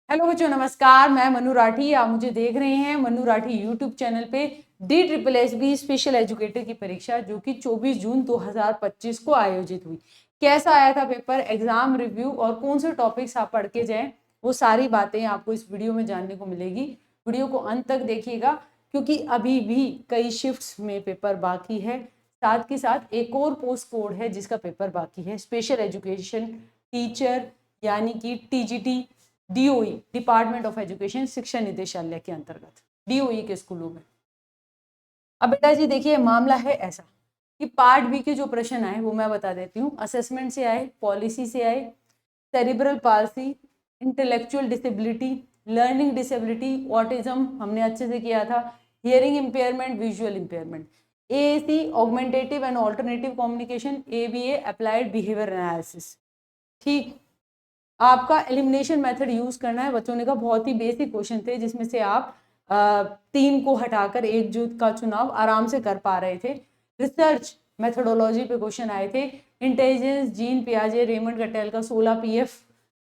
Hello बच्चों, नमस्कार। मैं मनु राठी। आप मुझे देख रहे हैं मनु राठी यूट्यूब चैनल पे। DSSB स्पेशल एजुकेटर की परीक्षा जो कि 24 जून 2025 को आयोजित हुई। कैसा आया था पेपर, एग्जाम रिव्यू और कौन से टॉपिक्स आप पढ़ के जाएं, वो सारी बातें आपको इस वीडियो में जानने को मिलेगी। वीडियो को अंत तक देखिएगा क्योंकि अभी भी कई शिफ्ट्स में पेपर बाकी है। साथ के साथ एक और पोस्ट कोड है जिसका पेपर बाकी है, स्पेशल एजुकेशन टीचर यानी कि TGT, DOE department of education शिक्षा निदेशालय के अंतर्गत DOE के स्कूलों में। अब बेटा जी देखिए, मामला है ऐसा कि पार्ट बी के जो प्रश्न आए वो मैं बता देती हूँ। असेसमेंट से आए, पॉलिसी से आए, cerebral palsy, intellectual disability, learning disability, autism हमने अच्छे से किया था, hearing impairment, visual impairment, AAC augmentative and alternative communication, ABA applied behaviour analysis. ठीक, आपका एलिमिनेशन मेथड यूज करना है। बच्चों ने कहा बहुत ही बेसिक क्वेश्चन थे जिसमें से आप 3 को हटाकर एक जो का चुनाव आराम से कर पा रहे थे। रिसर्च मेथडोलॉजी पे क्वेश्चन आए थे, इंटेलिजेंस, जीन पियाजे, रेमंड गटेल का 16 PF,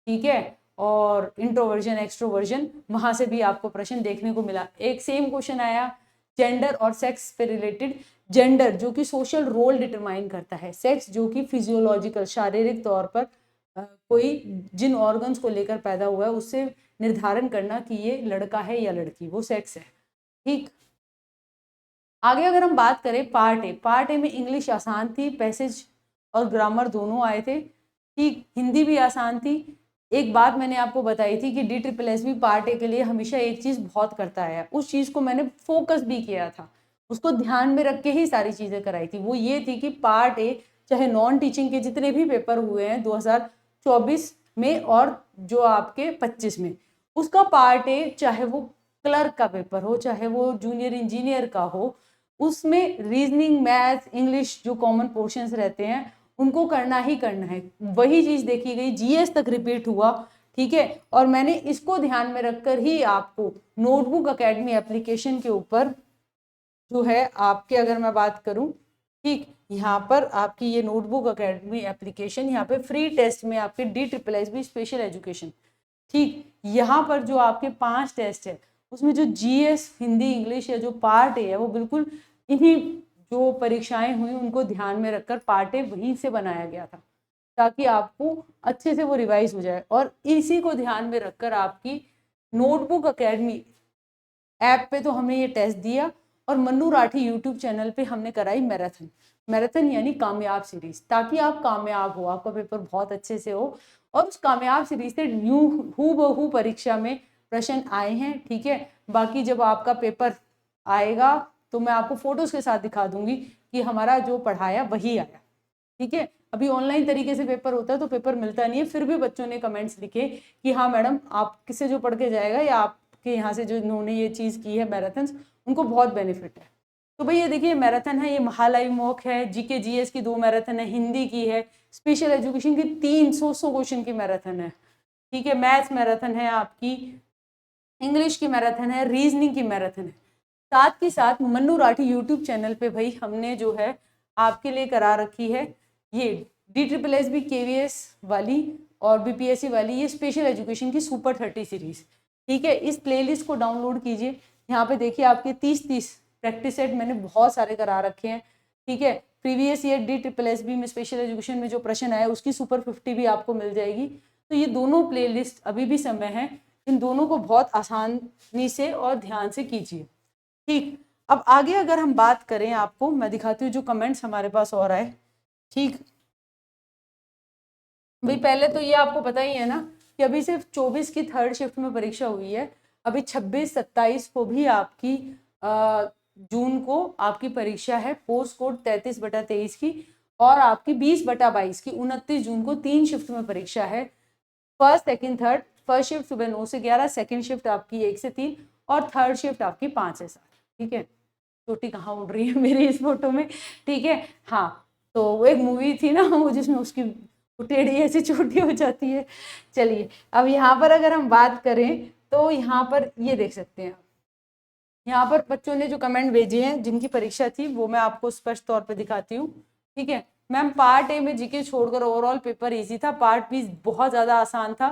ठीक है, और इंट्रोवर्जन एक्सट्रोवर्जन, वहां से भी आपको प्रश्न देखने को मिला। एक सेम क्वेश्चन आया जेंडर और सेक्स पे रिलेटेड। जेंडर जो कि सोशल रोल डिटरमाइन करता है, सेक्स जो कि फिजियोलॉजिकल शारीरिक तौर पर कोई जिन ऑर्गन्स को लेकर पैदा हुआ है उससे निर्धारण करना कि ये लड़का है या लड़की, वो सेक्स है। ठीक, आगे अगर हम बात करें पार्ट ए में इंग्लिश आसान थी, पैसेज और ग्रामर दोनों आए थे। ठीक, हिंदी भी आसान थी। एक बात मैंने आपको बताई थी कि DSSB पार्ट ए के लिए हमेशा एक चीज बहुत करता है, उस चीज को मैंने फोकस भी किया था, उसको ध्यान में रख के ही सारी चीजें कराई थी। वो ये थी कि पार्ट ए चाहे नॉन टीचिंग के जितने भी पेपर हुए हैं 2024 में और जो आपके 25 में, उसका पार्ट ए चाहे वो क्लर्क का पेपर हो चाहे वो जूनियर इंजीनियर का हो, उसमें रीजनिंग, मैथ, इंग्लिश जो कॉमन पोर्शंस रहते हैं उनको करना ही करना है। वही चीज देखी गई, GS तक रिपीट हुआ। ठीक है, और मैंने इसको ध्यान में रखकर ही आपको नोटबुक अकेडमी एप्लीकेशन के ऊपर जो है आपके, अगर मैं बात करूं, ठीक, यहाँ पर आपकी ये नोटबुक अकेडमी एप्लीकेशन, यहाँ पे फ्री टेस्ट में आपके DSSB स्पेशल एजुकेशन, ठीक, यहाँ पर जो आपके 5 टेस्ट है उसमें जो GS हिंदी इंग्लिश या जो पार्ट ए है वो बिल्कुल इन्हीं जो परीक्षाएं हुई उनको ध्यान में रखकर पार्ट ए वहीं से बनाया गया था ताकि आपको अच्छे से वो रिवाइज हो जाए। और इसी को ध्यान में रखकर आपकी नोटबुक अकेडमी ऐप पे तो हमने ये टेस्ट दिया और मन्नू राठी यूट्यूब चैनल पे हमने कराई मैराथन यानी कामयाब सीरीज, ताकि आप कामयाब हो, आपका पेपर बहुत अच्छे से हो। और उस कामयाब सीरीज से यूं हूबहू परीक्षा में प्रश्न आए हैं। ठीक है, बाकी जब आपका पेपर आएगा तो मैं आपको फोटोज के साथ दिखा दूंगी कि हमारा जो पढ़ाया वही आया। ठीक है, अभी ऑनलाइन तरीके से पेपर होता है तो पेपर मिलता नहीं है, फिर भी बच्चों ने कमेंट्स लिखे कि हाँ मैडम, आप किससे जो पढ़ के जाएगा या आपके यहाँ से जो इन्होंने ये चीज़ की है मैराथन, उनको बहुत बेनिफिट है। तो भाई ये देखिए मैराथन है, ये महालाइव मॉक है, GK GS की 2 मैराथन है, हिंदी की है, स्पेशल एजुकेशन की 300 क्वेश्चन की मैराथन है। ठीक है, मैथ्स मैराथन है आपकी, इंग्लिश की मैराथन है, रीजनिंग की मैराथन है। साथ ही साथ मन्नू राठी यूट्यूब चैनल पे भाई हमने जो है आपके लिए करा रखी है ये DSSB KVS वाली और BPSC वाली ये स्पेशल एजुकेशन की सुपर 30 सीरीज। ठीक है, इस प्लेलिस्ट को डाउनलोड कीजिए। यहाँ पे देखिए आपके 30 प्रैक्टिस सेट मैंने बहुत सारे करा रखे हैं। ठीक है, प्रीवियस ईयर DSSB में स्पेशल एजुकेशन में जो प्रश्न आया उसकी सुपर 50 भी आपको मिल जाएगी। तो ये दोनों प्लेलिस्ट अभी भी समय है, इन दोनों को बहुत आसानी से और ध्यान से कीजिए। ठीक, अब आगे अगर हम बात करें, आपको मैं दिखाती हूँ जो कमेंट्स हमारे पास और आए। ठीक भाई, पहले तो ये आपको पता ही है ना कि अभी सिर्फ 24 की थर्ड शिफ्ट में परीक्षा हुई है। अभी 26-27 को भी आपकी जून को आपकी परीक्षा है, पोस्ट कोड 33/23 की, और आपकी 20/22 की 29 जून को 3 शिफ्ट में परीक्षा है। First, second, third. First shift सुबह 9 से 11, सेकंड शिफ्ट आपकी 1 से 3 और थर्ड शिफ्ट आपकी 5 से 7। ठीक है, छोटी कहाँ उड़ रही है मेरी इस फोटो में। ठीक है, हाँ, तो वो एक मूवी थी ना वो जिसमें उसकी टेढ़ी ऐसी छोटी हो जाती है। चलिए, अब यहाँ पर अगर हम बात करें तो यहाँ पर ये देख सकते हैं, यहाँ पर बच्चों ने जो कमेंट भेजे हैं जिनकी परीक्षा थी वो मैं आपको स्पष्ट तौर पे दिखाती हूँ। ठीक है मैम, पार्ट ए में GK छोड़कर ओवरऑल पेपर इजी था, पार्ट बी बहुत ज़्यादा आसान था।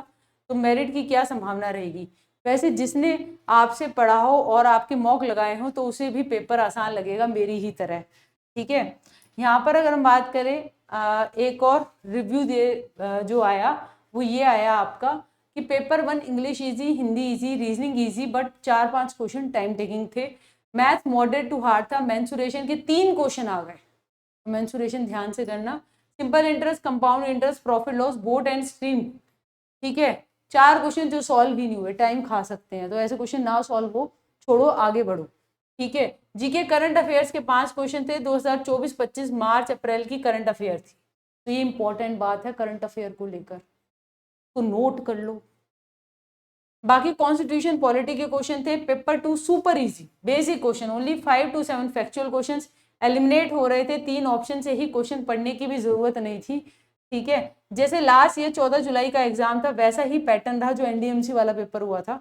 तो मेरिट की क्या संभावना रहेगी। वैसे जिसने आपसे पढ़ा हो और आपके मॉक लगाए हो तो उसे भी पेपर आसान लगेगा मेरी ही तरह, ठीक है। यहाँ पर अगर हम बात करें एक और रिव्यू जो आया वो ये आया आपका कि paper 1 English easy, Hindi easy, reasoning easy, but 4-5 question time taking थे। मैथ मॉडरेट टू हार्ड था। मेंसुरेशन के 3 क्वेश्चन आ गए, मेंसुरेशन ध्यान से करना। Simple interest, compound interest, profit loss, boat and stream, ठीक है। 4 क्वेश्चन जो सॉल्व ही नहीं हुए, टाइम खा सकते हैं, तो ऐसे क्वेश्चन ना सॉल्व हो, छोड़ो आगे बढ़ो, ठीक है। जीके करंट अफेयर्स के 5 क्वेश्चन थे, 2024-25 मार्च अप्रैल की करंट अफेयर थी, तो ये इंपॉर्टेंट बात है करंट अफेयर को लेकर, तो नोट कर लो। बाकी कॉन्स्टिट्यूशन पॉलिटी के क्वेश्चन थे। Paper 2 super easy, basic question, only 5 to 7 factual questions eliminate हो रहे थे। 3 ऑप्शन से ही क्वेश्चन पढ़ने की भी जरूरत नहीं थी, ठीक है। जैसे लास्ट ये 14 जुलाई का एग्जाम था वैसा ही पैटर्न रहा जो एनडीएमसी वाला पेपर हुआ था,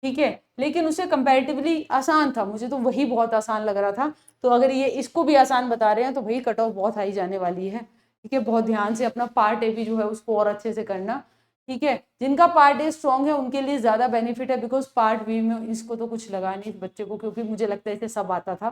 ठीक है, लेकिन उससे कंपैरेटिवली आसान था, मुझे तो वही बहुत आसान लग रहा था। तो अगर ये इसको भी आसान बता रहे हैं तो भाई कट ऑफ बहुत हाई जाने वाली है, ठीक है। बहुत ध्यान से अपना पार्ट ए भी जो है उसको और अच्छे से करना, ठीक है। जिनका पार्ट ए स्ट्रॉन्ग है उनके लिए ज्यादा बेनिफिट है, बिकॉज पार्ट बी में इसको तो कुछ लगा नहीं बच्चे को, क्योंकि मुझे लगता है इसे सब आता था।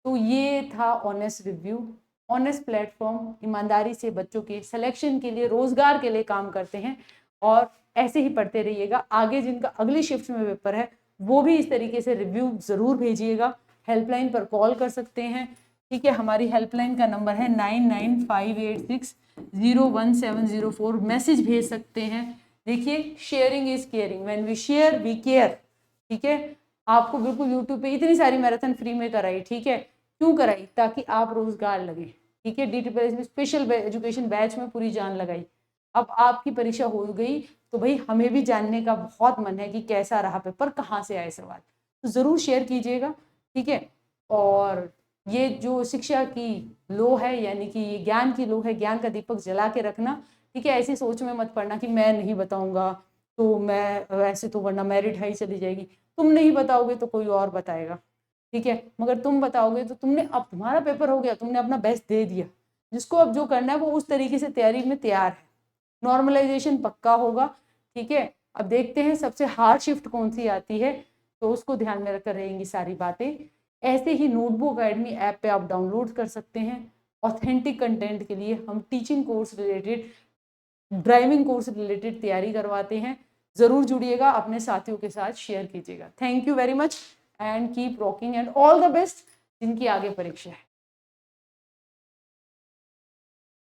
तो ये था ऑनेस्ट रिव्यू। ऑनेस्ट प्लेटफॉर्म, ईमानदारी से बच्चों के सिलेक्शन के लिए, रोजगार के लिए काम करते हैं, और ऐसे ही पढ़ते रहिएगा। आगे जिनका अगली शिफ्ट में पेपर है वो भी इस तरीके से रिव्यू जरूर भेजिएगा। हेल्पलाइन पर कॉल कर सकते हैं, ठीक है। हमारी हेल्पलाइन का नंबर है 9958601704। मैसेज भेज सकते हैं। देखिए, sharing is caring, when we share we care, ठीक है। आपको बिल्कुल यूट्यूब पे इतनी सारी मैराथन फ्री में कराई, ठीक है। क्यों कराई? ताकि आप रोजगार लगे, ठीक है। DTPS में स्पेशल एजुकेशन बैच में पूरी जान लगाई। अब आपकी परीक्षा हो गई तो भाई हमें भी जानने का बहुत मन है कि कैसा रहा पेपर, कहाँ से आए सवाल, तो जरूर शेयर कीजिएगा, ठीक है। और ये जो शिक्षा की लो है, यानी कि ये ज्ञान की लो है, ज्ञान का दीपक जला के रखना, ठीक है। ऐसी सोच में मत पड़ना कि मैं नहीं बताऊंगा तो मैं वैसे तो वरना मेरिट हाई चली जाएगी। तुम नहीं बताओगे तो कोई और बताएगा, ठीक है। मगर तुम बताओगे तो तुमने, अब तुम्हारा पेपर हो गया, तुमने अपना बेस्ट दे दिया। जिसको अब जो करना है वो उस तरीके से तैयारी में तैयार है। नॉर्मलाइजेशन पक्का होगा, ठीक है। अब देखते हैं सबसे हार्ड शिफ्ट कौन सी आती है, तो उसको ध्यान में रखकर रहेंगी सारी बातें। ऐसे ही नोटबुक अकेडमी ऐप पे आप डाउनलोड कर सकते हैं। ऑथेंटिक कंटेंट के लिए हम teaching course related, driving course related तैयारी करवाते हैं। जरूर जुड़िएगा, अपने साथियों के साथ शेयर कीजिएगा। Thank you very much and keep rocking and all the best जिनकी आगे परीक्षा है।